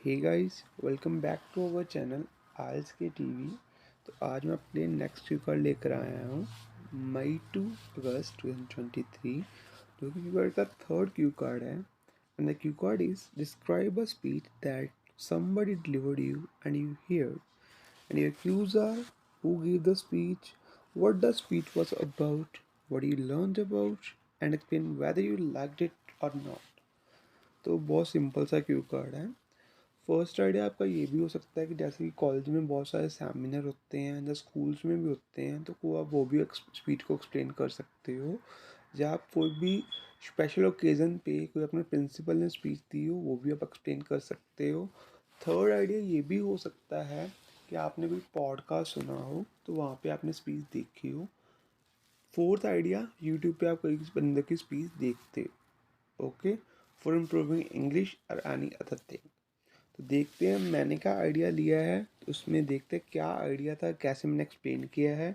Hey guys, welcome back to our channel आइल्स के TV. तो आज मैं अपने नेक्स्ट क्यू कार्ड लेकर आया हूँ मई टू अगस्त 2023, जो कि क्यू कार्ड का थर्ड क्यू कार्ड है। And the Q card is describe a speech that somebody delivered you and you heard, and your cues are who gave the speech, what the speech was about, what you learned about, and explain whether you liked it or not। तो बहुत simple सा Q card है। First idea आपका ये भी हो सकता है कि जैसे कि कॉलेज में बहुत सारे सेमिनार होते हैं या स्कूल्स में भी होते हैं, तो को आप वो भी स्पीच को एक्सप्लेन कर सकते हो। या आप कोई भी स्पेशल ओकेज़न पे कोई अपने प्रिंसिपल ने स्पीच दी हो, वो भी आप एक्सप्लेन कर सकते हो। थर्ड आइडिया ये भी हो सकता है कि आपने कोई पॉडकास्ट सुना हो, तो वहाँ पे आपने स्पीच देखी हो। फोर्थ आइडिया, यूट्यूब पे आप कोई बंदे की स्पीच देखते हो, ओके, फॉर इम्प्रूविंग इंग्लिश और एनी अदर थिंग। तो देखते हैं मैंने क्या आइडिया लिया है, तो उसमें देखते हैं क्या आइडिया था, कैसे मैंने एक्सप्लेन किया है।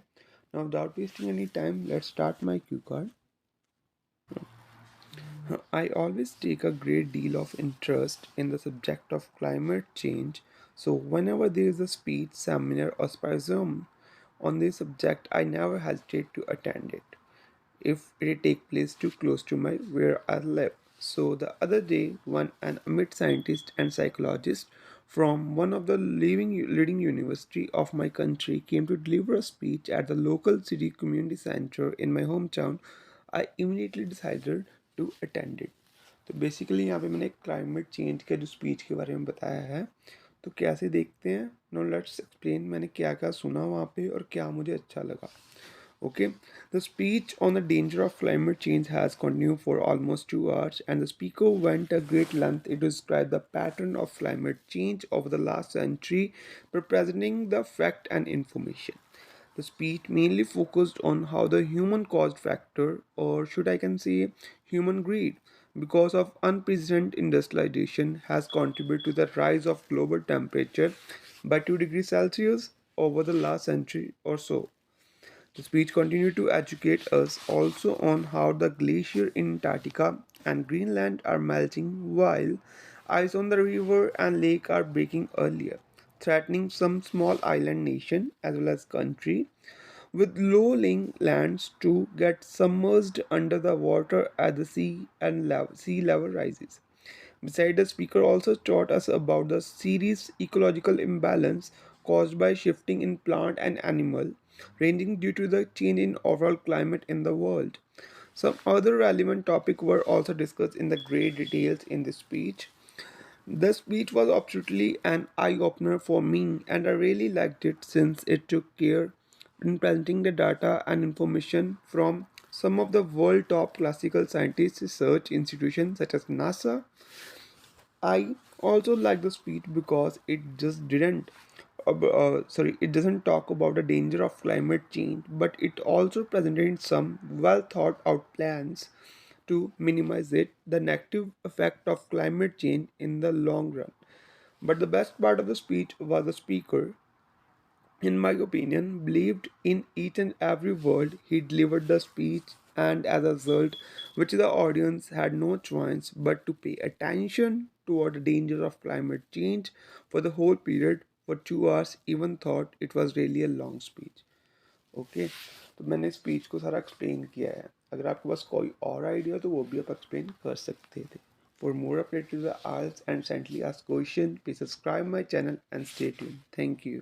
Now without wasting any time, let's start my Q card. I always take a great deal of interest in the subject of climate change, so whenever there is a speech, seminar, or symposium on this subject, I never hesitate to attend it if it take place too close to my where I live. So the other day, one an amid scientist and psychologist from one of the leading university of my country came to deliver a speech at the local city community center in my hometown. I immediately decided to attend it. तो basically यहाँ पे मैंने climate change के जो speech के बारे में बताया है। तो कैसे देखते हैं, नो लेट्स एक्सप्लेन मैंने क्या क्या सुना वहाँ पे और क्या मुझे अच्छा लगा। Okay, the speech on the danger of climate change has continued for almost 2 hours, and the speaker went a great length to describe the pattern of climate change over the last century by presenting the fact and information. The speech mainly focused on how the human caused factor, or should I can say human greed, because of unprecedented industrialization has contributed to the rise of global temperature by 2 degrees Celsius over the last century or so. The speech continued to educate us also on how the glacier in Antarctica and Greenland are melting while ice on the river and lake are breaking earlier, threatening some small island nation as well as country with low-lying lands to get submerged under the water as the sea level rises. Besides, the speaker also taught us about the serious ecological imbalance caused by shifting in plant and animal, ranging due to the change in overall climate in the world. Some other relevant topics were also discussed in the great details in this speech. The speech was absolutely an eye-opener for me, and I really liked it since it took care in presenting the data and information from some of the world top classical scientist research institutions such as NASA. I also like the speech because it just didn't it doesn't talk about the danger of climate change, but it also presented some well thought out plans to minimize the negative effect of climate change in the long run. But the best part of the speech was the speaker, in my opinion, believed in each and every word he delivered the speech, and as a result, which the audience had no choice but to pay attention toward the danger of climate change for the whole period for 2 hours, even thought it was really a long speech. Okay, तो मैंने speech को सारा explain किया है। अगर आपके पास कोई और आइडिया तो वो भी आप एक्सप्लेन कर सकते थे। For more update to the आल्स एंड सेंटली ask question, please subscribe my channel and stay tune. Thank you.